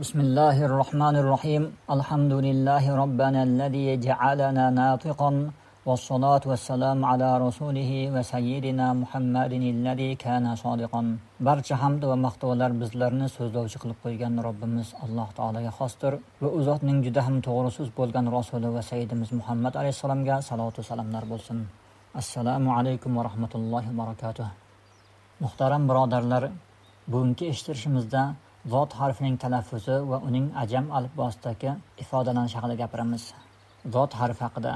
بسم الله الرحمن الرحيم الحمد لله ربنا الذي جعلنا ناطقا والصلاة والسلام على رسوله وسيدنا محمد الذي كان صادقا. Barcha hamd va maqtovlar bizlarni so'zlovchi qilib qo'ygan Robbimiz Alloh taolaga xosdir va u zotning juda ham to'g'ri so'z bo'lgan rasuli va sayyidimiz Muhammad alayhisalomga salovat va salomlar bo'lsin. Assalomu alaykum va rahmatullohi va barakatuh. Muhtaram birodarlar, bugungi eshittirishimizda zot harfining talaffuzi va uning ajam alifbosidagi ifodalanishi haqida gapiramiz. Zot harfi haqida.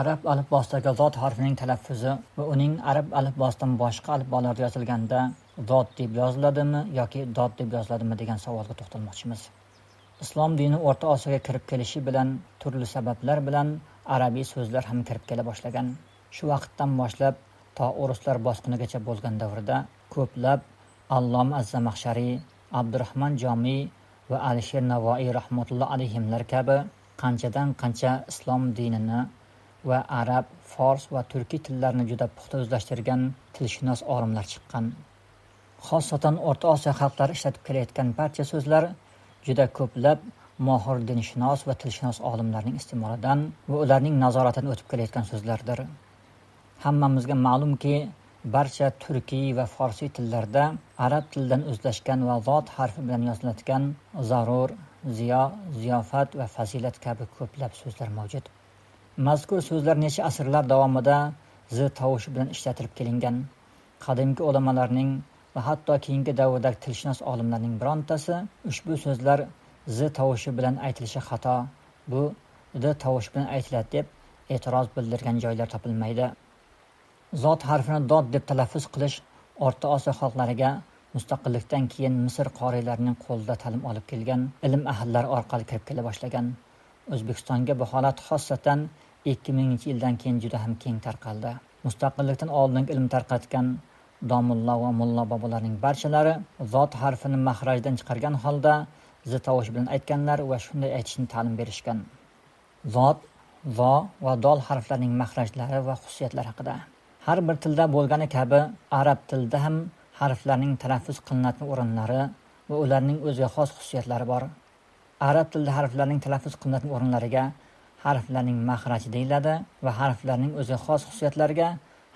Arab alifbosidagi zot harfining talaffuzi va uning arab alifbosidan boshqa alifbolarda yozilganda zot deb yoziladimi yoki dod deb yoziladimi degan savolga to'xtalmoqchimiz. Islom dini O'rta Osiyoga kirib kelishi bilan turli sabablar bilan arabiy so'zlar ham kirib kela boshlagan. Shu vaqtdan boshlab to o'ruslar bosqinigacha bo'lgan davrda ko'plab Allom Az-Zamaxshariy, Abdurahmon Jomiy va Alisher Navoiy rahmatulloh alayhimlar kabi qanchadan qancha islom dinini va arab, fors va turkiy tillarni juda puxta o'zlashtirgan tilshunos olimlar chiqqan. Xossatan O'rta Osiyo xalqlari ishlatib kelayotgan barcha so'zlar juda ko'plab mohir dinshunos va tilshunos olimlarning iste'molidan va ularning nazoratidan o'tib kelayotgan so'zlardir. Hammamizga ma'lumki, barcha turkiy va forsiy tillarda arab tilidan o'zlashgan va zot harfi bilan yoziladigan zarur, ziyo, ziyofat va fazilat kabi ko'plab so'zlar mavjud. Mazkur so'zlar necha asrlar davomida z tovushi bilan ishlatilib kelingan. Qadimgi ulamolarning va hatto keyingi davrdagi tilshunos olimlarning birontasi ushbu so'zlar z tovushi bilan aytilishi xato, bu d tovushi bilan aytiladi deb e'tiroz bildirgan joylar topilmaydi. Zot harfini dod deb talaffuz qilish O'rta Osiyo xalqlariga mustaqillikdan keyin Misr qoriylarining qo'lida ta'lim olib kelgan ilm ahllari orqali kirib kela boshlagan. O'zbekistonga bu holat xossatan 2000-yildan keyin juda ham keng tarqaldi. Mustaqillikdan oldingi ilm tarqatgan domullo va mulla bobolarning barchalari zot harfini mahrajdan chiqargan holda z tovushi bilan aytganlar va shunday aytishni ta'lim berishgan. Zot, zo va dol harflarining mahrajlari va xususiyatlari haqida. Har bir tilda bo'lgani kabi arab tilida ham harflarning talaffuz qilinadigan o'rinlari va ularning o'ziga xos xususiyatlari bor. Arab tilida harflarning talaffuz qilinadigan o'rinlariga harflarning mahraji deyiladi va harflarning o'ziga xos xususiyatlariga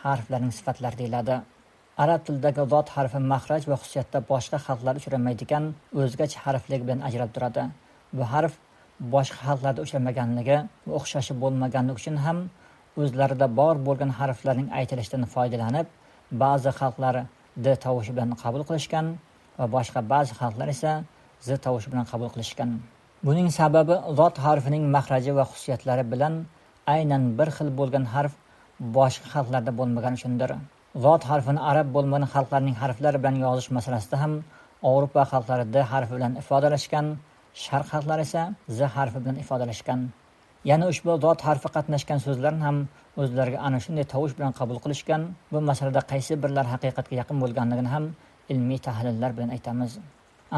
harflarning sifatlari deyiladi. Arab tilidagi zot harfi mahraj va xususiyatda boshqa xalqlar uchramaydigan o'zgacha harfligi bilan ajralib turadi. Bu harf boshqa xalqlarda uchramaganligi va o'xshashi bo'lmaganligi uchun ham o'zlarida bor bo'lgan harflarning aytilishidan foydalanib, ba'zi xalqlar d tovushi bilan qabul qilishgan va boshqa ba'zi xalqlar esa z tovushi bilan qabul qilishgan. Buning sababi zot harfining mahraji va xususiyatlari bilan aynan bir xil bo'lgan harf boshqa xalqlarda bo'lmagan uchundir. Zot harfini arab bo'lmagan xalqlarning harflari bilan yozish masalasida ham Avropa xalqlari d harfi bilan ifodalashgan, sharq xalqlari esa z harfi bilan ifodalashgan. Yana ushbu zot harfi qatnashgan so'zlarni ham o'zlariga ana shunday tovush bilan qabul qilishgan. Bu masalada qaysi birlar haqiqatga yaqin bo'lganligini ham ilmiy tahlillar bilan aytamiz.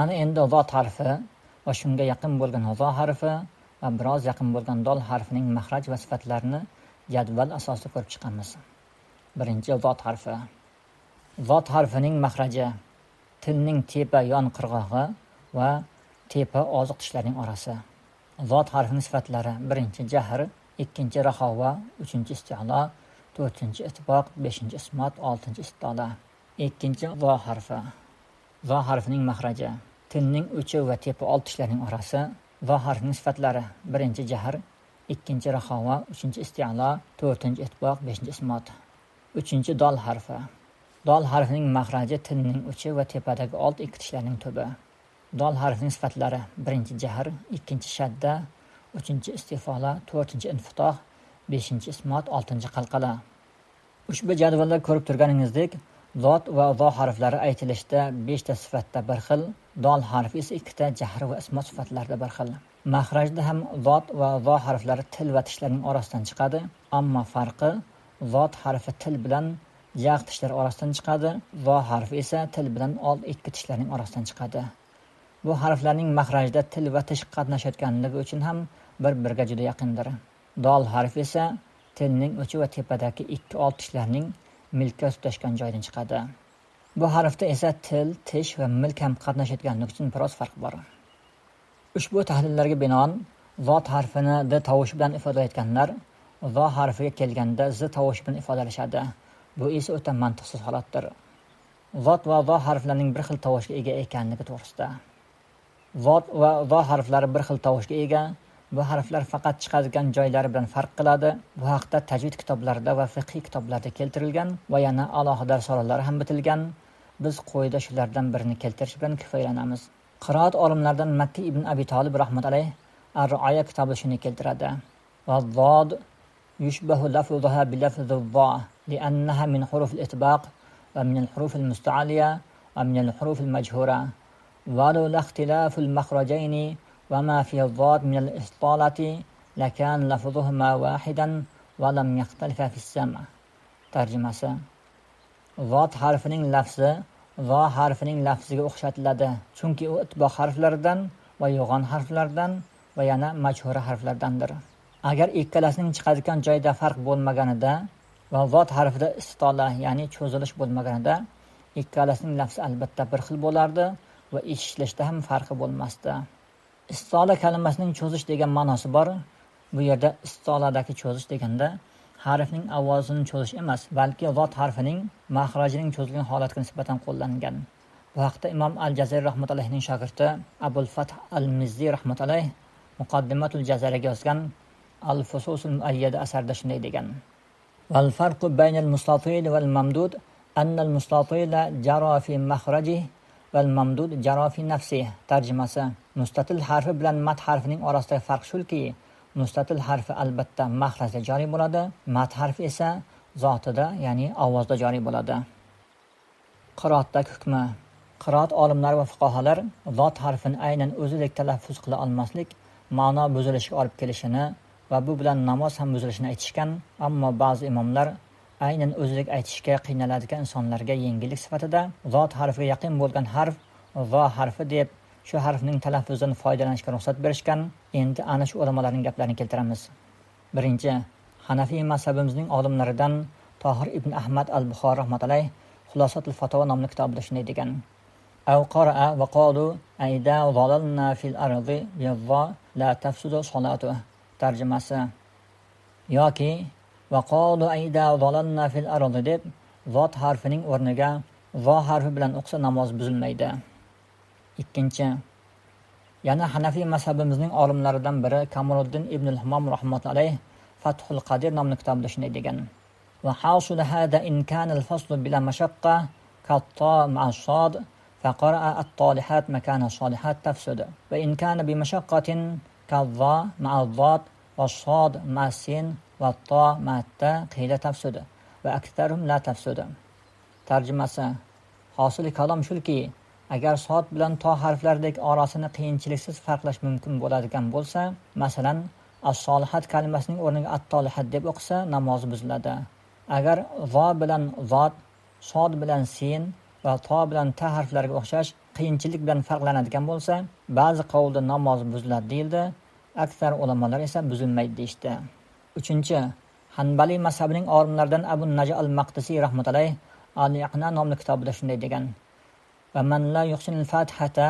Ana endi zot harfi va shunga yaqin bo'lgan zo harfi va biroz yaqin bo'lgan dol harfining mahraj va sifatlarini jadval asosida ko'rib chiqamiz. Birinchi zot harfi. Zot harfining mahraji tilning tepa yon qirg'og'i va tepa oziq tishlarining orasi. Zot harfining sifatlari: birinchi jahr, ikkinchi rahova, uchinchi isti'lo, to'rtinchi ittiboq, beshinchi ismot, oltinchi istola. Ikkinchi zo harfi. Zo harfining mahraji tilning uchi va tepa old tishlarining orasi. Zo harfining sifatlari: birinchi jahr, ikkinchi rahova, uchinchi isti'lo, to'rtinchi ittiboq, beshinchi ismot. Uchinchi dol harfi. Dol harfining mahraji tilning uchi va tepadagi old ikki tishlarning tubi. Dol harfining sifatlari: birinchi jahr, ikkinchi shadda, uchinchi istifola, to'rtinchi infitoh, beshinchi ismot, oltinchi qalqala. Ushbu jadvalda ko'rib turganingizdek, zot va zo harflari aytilishda 5 ta sifatda bir xil, dol harfi esa 2 ta jahr va ismot sifatlarida bir xil. Mahrajda ham zot va zo harflari til va tishlarning orasidan chiqadi, ammo farqi zot harfi til bilan jag tishlar orasidan chiqadi, zo harfi esa til bilan old ikki tishlarning orasidan chiqadi. Bu harflarning mahrajda til va tish qatnashayotganligi uchun ham bir-biriga juda yaqindir. Dol harfi esa tilning uchi va tepadagi ikki old tishlarning milka tutashgan joydan chiqadi. Bu harfda esa til, tish va milk ham qatnashayotganligi uchun biroz farq bor. Ushbu tahlillarga binoan zot harfini d tovushi bilan ifodalayotganlar zo harfiga kelganda z tovushi bilan ifodalashadi. Bu esa o'ta mantiqsiz holatdir. Zot va zo harflarining bir xil tovushga ega ekanligi to'g'risida. Zot va zo harflari bir xil tovushga ega. Bu harflar faqat chiqadigan joylari bilan farq qiladi. Bu haqda tajvid kitoblarida va fiqh kitoblarida keltirilgan va yana alohida risolalari ham bitilgan. Biz qo'yida shulardan birini keltirish bilan kifoyalanamiz. Qiroat olimlaridan Makki ibn Abi Talib rahmatullohi Ar-Ru'aya kitobi shuni keltiradi. Va zod yushbahu lafzuha bi lafzi zo li'annaha min huruf al-itbaq va min al-huruf al-musta'aliya va min al-huruf al-majhura. Wa la ikhtilafu al-makhrajayn wa ma fi az-zod min al-istalati lakan lafzuhuma wahidan va lam yaxtalifa fi as-sam'. Tarjimasi: zot harfining lafzi zo harfining lafziga o'xshatiladi, chunki u itboq harflaridan va yo'g'on harflardan va yana majhura harflardandir. Agar ikkalasining chiqadigan joyida farq bo'lmaganida va zot harfida istola, ya'ni cho'zilish bo'lmaganida, ikkalasining lafzi albatta bir xil bo'lardi va eshitishda ham farqi bo'lmasdi. Istola kalimasining cho'zish degan ma'nosi bor. Bu yerda istoladagi cho'zish deganda harfning ovozini cho'zish emas, balki zot harfining maxrajining cho'zilgan holatiga nisbatan qo'llangan. Bu haqda Imom Al-Jazari rahmatullohning shogirdi Abul Fath Al-Mizzi rahmatulloh Muqaddimatul Jazariga yozgan Al-Fususul Muayyada asarida shunday degan: "Wal farqu baynal mustatil wal mamdud anna al-mustatila jara fi makhrajihi wal mamdud jara fi nafsihi." Tarjimasi: mustatil harfi bilan mat harfining orasidagi farq shuki, mustatil harfi albatta maxrajda joriy bo'ladi, mat harfi esa zotida, ya'ni ovozda joriy bo'ladi. Qiroatdagi hukmi. Qiroat olimlari va fuqaholar zot harfini aynan o'zidek talaffuz qila olmaslik ma'no buzilishiga olib kelishini va bu bilan namoz ham buzilishini aytishgan, ammo ba'zi imomlar aynan o'zidek aytishga qiynaladigan insonlarga yengillik sifatida zot harfiga yaqin bo'lgan harf zo harfi deb shu harfning talaffuzidan foydalanishga ruxsat berishgan. Endi ana shu ulamolarning gaplarini keltiramiz. Birinchi, Hanafiy mazhabimizning olimlaridan Tohir ibn Ahmad al-Buxoriy rahmatulloh Xulosatul Fatawa nomli kitobida shunday degan: "Aw qara'a wa qalu aida zalalna fil ardi yadha la tafsudu salatu." Tarjimasi: yoki va qalu aida zalalna fil ardi deb zot harfining o'rniga zo harfi bilan o'qisa namoz buzilmaydi. Ikkinchi, yana Hanafiy mazhabimizning olimlaridan biri Kamoliddin ibn al-Hammom rahmatulloh Fathul Qadir nomli kitobida shunday degan: "Va hasul hada in kana al-fasl bila mashaqqa katta ma'a sad fa qara'a at-talihat makana salihat tafsud wa in kana bi mashaqqatin kadha ma'a dhat wa sad ma'a sin va ta ma'a ta qila tafsud va aktharum la tafsud." Tarjimasi: hosil kalom shuki, agar sod bilan to harflaridagi orasini qiyinchiliksiz farqlash mumkin bo'ladigan bo'lsa, masalan, as-solihat kalimasining o'rniga at-tolihat deb o'qisa, namozi buziladi. Agar zo bilan zot, sod bilan sin va to bilan ta harflariga o'xshash qiyinchilik bilan farqlanadigan bo'lsa, ba'zi qavlda namoz buziladi deyildi, aksar ulamolar esa buzilmaydi deyishdi. Uchinchi, Hanbali mazhabining olimlaridan Abu Najj al-Maqdisi rahmatulloh Al-Iqna nomli kitobida shunday degan: "Va man la yuhsin al-Fatihata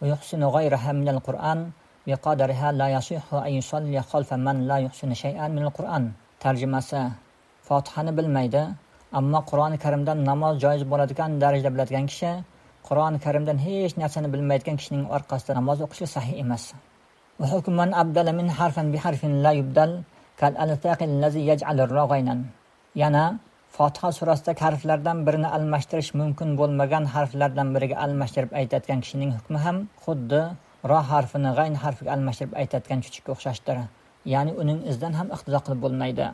va yuhsinu ghayraha min al-Qur'an bi qadariha la yasihhu an yusalli khalfa man la yuhsinu shay'an min al-Qur'an." Tarjimasi: Fatihani bilmaydi, ammo Qur'oni Karimdan namoz joiz bo'ladigan darajada biladigan kishi Qur'oni Karimdan hech narsani bilmaydigan kishining orqasida namoz o'qishi sahih emas. Va hukman abdala min harfan bi harfin la yubdal kal al-taqi allazi yaj'alu ar-ragaynan. Yana Fotiha surasidagi harflardan birini almashtirish mumkin bo'lmagan harflardan biriga almashtirib aytadigan kishining hukmi ham xuddi ro harfini g'ayn harfiga almashtirib aytadigan chuchukka o'xshashdir. Ya'ni uning izidan ham iqtido qilib bo'lmaydi.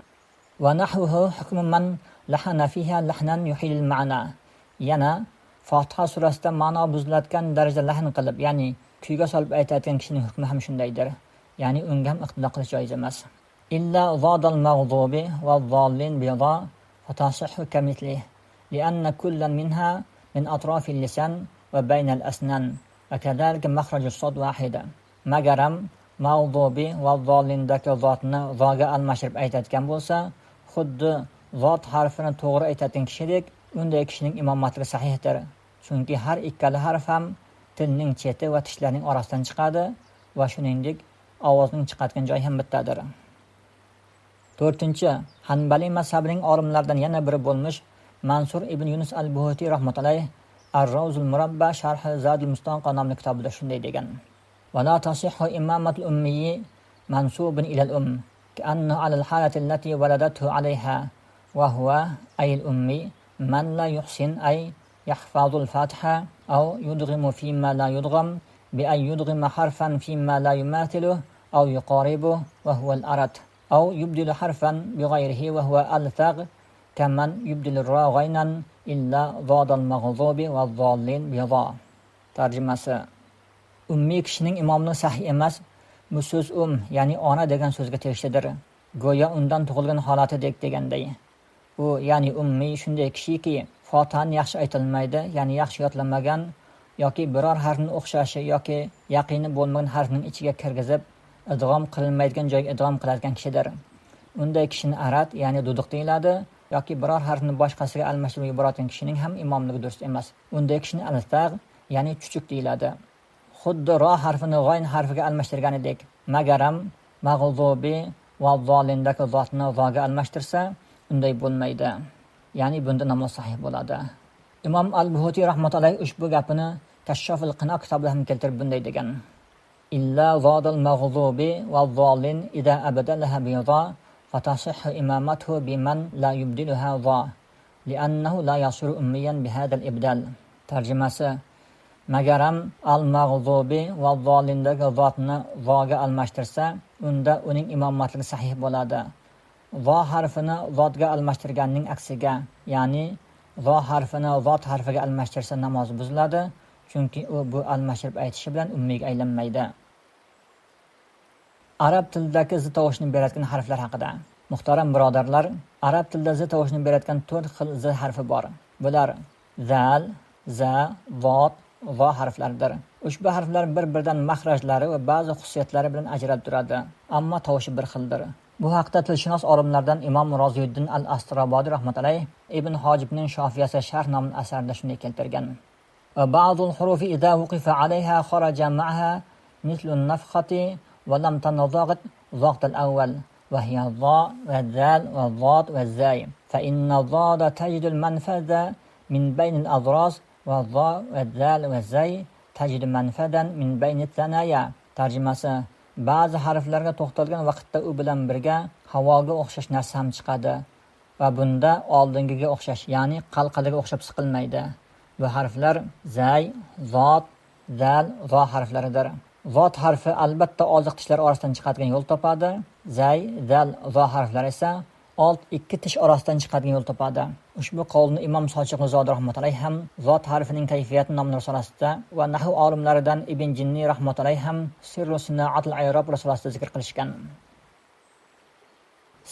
Va nahvuhu hukmu man lahana fiha lahnan yuhil ma'na. Yana Fotiha surasida ma'no buziladigan darajada lahn qilib, ya'ni kuyga solib aytadigan kishining hukmi ham shundaydir. Ya'ni unga ham iqtido qilish joiz emas. Illa zadal maghdubi va zallin bida فتصح كمثله لأن كل منها من أطراف اللسان وبين الأسنان وكذلك مخرج الصوت واحدة. Magaram mavdubi va zolindagi zotni zoga almashtirib aytadigan bo'lsa, xuddi zot harfini to'g'ri aytadigan kishidek, unday kishining imomatligi sahihdir. Chunki har ikkala harf ham tilning cheti va tishlarning orasidan chiqadi va shuningdek ovozning chiqadigan joyi ham bittadir. 4. Hanbaliy mazhabining olimlaridan yana biri bo'lmish Mansur ibn Yunus al-Buhuti rahmatullohi Ar-Rawzul Murabba Sharh Zadul Mustanqa nomli kitobida shunday degan: "Va la tasihhu imamatul ummi mansubun ila al-umm ka'anna 'ala al-halati allati waladathu 'alayha wa huwa ay al-ummi man la yuhsin ay yahfazu al-Fatiha aw yudghimu fima la yudgham bi ay yudghima harfan fima la yumathilu aw yuqaribu wa huwa al-arat aw yubdilu harfan bighayrihi wa huwa al-thaq kaman yubdilu ra ghaynan illa zadal maghzubi va zallin biza." Tarjimasi: ummiy kishining imomligi sahih emas. Bu so'z ya'ni ona degan so'zga tegishlidir. Go'yo undan tug'ilgan holatidek deganday. U ya'ni ummiy shunday kishiki Fotihani yaxshi aytolmaydi, ya'ni yaxshi yodlamagan yoki biror harfning o'xshashi yoki yaqini bo'lmagan harfning ichiga kirgizib idg'om qilinmaydigan joyga idg'om qiladigan kishidir. Unday kishini arat, ya'ni duduq deyiladi, yoki biror harfni boshqasiga almashtirib yuboradigan kishining ham imomligi durust emas. Unday kishini al-tag, ya'ni chuchuk deyiladi. Xuddi ro harfini g'oyn harfiga almashtirganidek, magaram mag'zubi va zolindagi zotni zoga almashtirsa, unday bo'lmaydi. Ya'ni bunda namoz sahih bo'ladi. Imom al-Buhuti rahmatullohi ushbu gapini Kashshoful Qino kitobida ham keltirib bunday degan: "Illa zodal mag'zubi va zolin ida abadalaha biza fatasihhu imamatuhu biman la yubdiluha za li'annahu la yasiru ummiyan bihadal ibdal." Tarjimasi: magaram al-mag'zubi va zolindagi zotni zoga almashtirsa, unda uning imomatligi sahih bo'ladi. Zo harfini zotga almashtirganning aksiga, ya'ni zo harfini zot harfiga almashtirsa namoz buziladi, chunki u bu almashtirib aytishi bilan ummiyga aylanmaydi. Arab tilidagi z tovushni beradigan harflar haqida. Muhtaram birodarlar, arab tilida z tovushni beradigan 4 xil z harfi bor. Bular zal, za, zot, zo harflaridir. Ushbu harflar bir-biridan maxrajlari va ba'zi xususiyatlari bilan ajralib turadi, ammo tovushi bir xildir. Bu haqda tilshunos olimlardan Imom Roziuddin al-Astrabodi rahmatullohi Ibn Hojibning Shofiyasi sharh nomli asarida shunday keltirgan: "Va ba'zul hurufi idza wuqifa 'alayha kharaja ma'aha mithlu an-nafkhati wa lam tanadhaqat dhaqt al-awwal wa hiya dha wa zal wa dhat wa zay fa inna dhada tajidu al-manfaza min bayn al-adras wa dha wa zal wa zay tajidu manfadan min bayn al-thanaya." Tarjimasi: ba'zi harflarga to'xtalgan vaqtda u bilan birga havoga o'xshash narsa ham chiqadi va bunda oldingiga o'xshash, ya'ni qalqaliga o'xshab siqilmaydi. Bu harflar zay, zot, zal, zo harflaridir. Zot harfi albatta oziq tishlar orasidan chiqadigan yo'l topadi. Zay, zal, zo harflari esa old ikki tish orasidan chiqadigan yo'l topadi. Ushbu qavlni Imom Sochiq Nizodi rahmatullohi ham zot harfining kayfiyati nomli risolasida va nahv olimlaridan Ibn Jinni rahmatullohi ham Sirru Sinoatul Ayrob risolasida zikr qilishgan.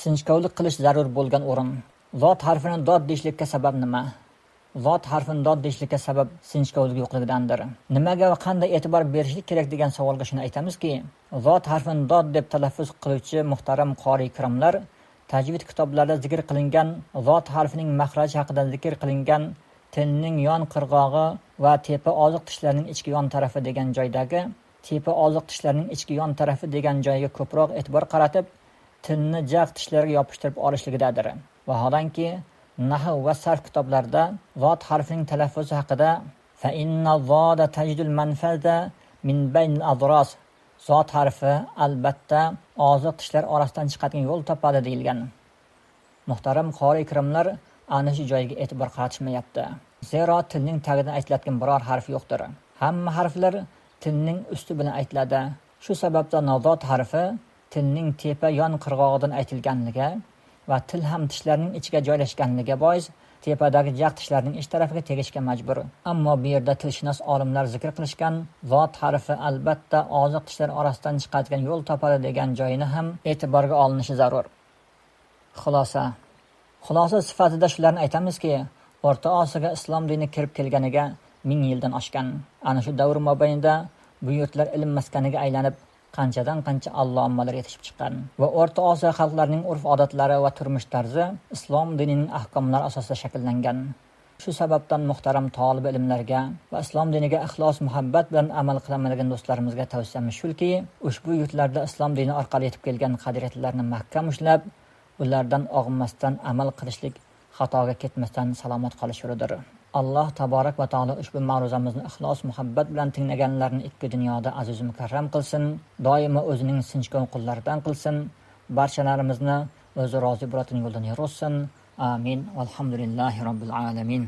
Sinchkovlik qilish zarur bo'lgan o'rin. Zot harfini dod deyishlikka sabab nima? Zot harfini dod deyishlikka sabab sinchkovlik yo'qligidandir. Nimaga va qanday e'tibor berishlik kerak degan savolga shuni aytamizki, zot harfini dod deb talaffuz qiluvchi muhtaram qori ikramlar tajvid kitoblarida zikr qilingan zot harfining maxraji haqida zikr qilingan tilning yon qirg'og'i va tepa oziq tishlarining ichki yon tarafi degan joydagi tepa oziq tishlarining ichki yon tarafi degan joyga ko'proq e'tibor qaratib, tilni jag tishlariga yopishtirib olishligidadir. Vaholanki nahv va sarf kitoblarida zot harfining talaffuzi haqida fa inna zoda tajdul manfaza min bayn al-adras, zot harfi albatta oziq tishlar orasidan chiqadigan yo'l topadi deyilgan. Muhtaram qori ikramlar ana shu joyga e'tibor qaratishmayapti. Zero tilning tagidan aytiladigan biror harf yo'qdir. Hamma harflar tilning usti bilan aytiladi. Shu sababdan zot harfi tilning tepa yon qirg'og'idan aytilganligi va til ham tishlarning ichiga joylashganligi bois tepadagi jag tishlarning ich tarafiga tegishga majbur. Ammo bu yerda tilshunos olimlar zikr qilishgan zot harfi albatta oziq tishlar orasidan chiqadigan yo'l topadi degan joyini ham e'tiborga olinishi zarur. Xulosa sifatida shularni aytamizki, O'rta Osiyoga islom dini kirib kelganiga 1000 yildan oshgan. Ana shu davr mobaynida bu yurtlar ilm maskaniga aylanib, qanchadan qancha allommalar yetishib chiqqan va O'rta Osiyo xalqlarining urf-odatlari va turmush tarzi islom dinining ahkomlari asosida shakllangan. Shu sababdan muhtaram talib ilmlarga va islom diniga ixlos muhabbat bilan amal qiladigan do'stlarimizga tavsiyamiz shuki, ushbu yurtlarda islom dini orqali yetib kelgan qadriyatlarni mahkam ushlab, ulardan og'masdan amal qilishlik, xatoga ketmasdan salomat qolish yo'lidir. Alloh taborak va taolo ushbu ma'ruzamizni ixlos muhabbat bilan tinglaganlarni ikki dunyoda aziz mukarram qilsin, doimo o'zining sinchkov qullaridan qilsin, barchalarimizni o'zi rozi bo'ladigan yo'ldan yuritsin. Amin. Alhamdulillahi robbil alamin.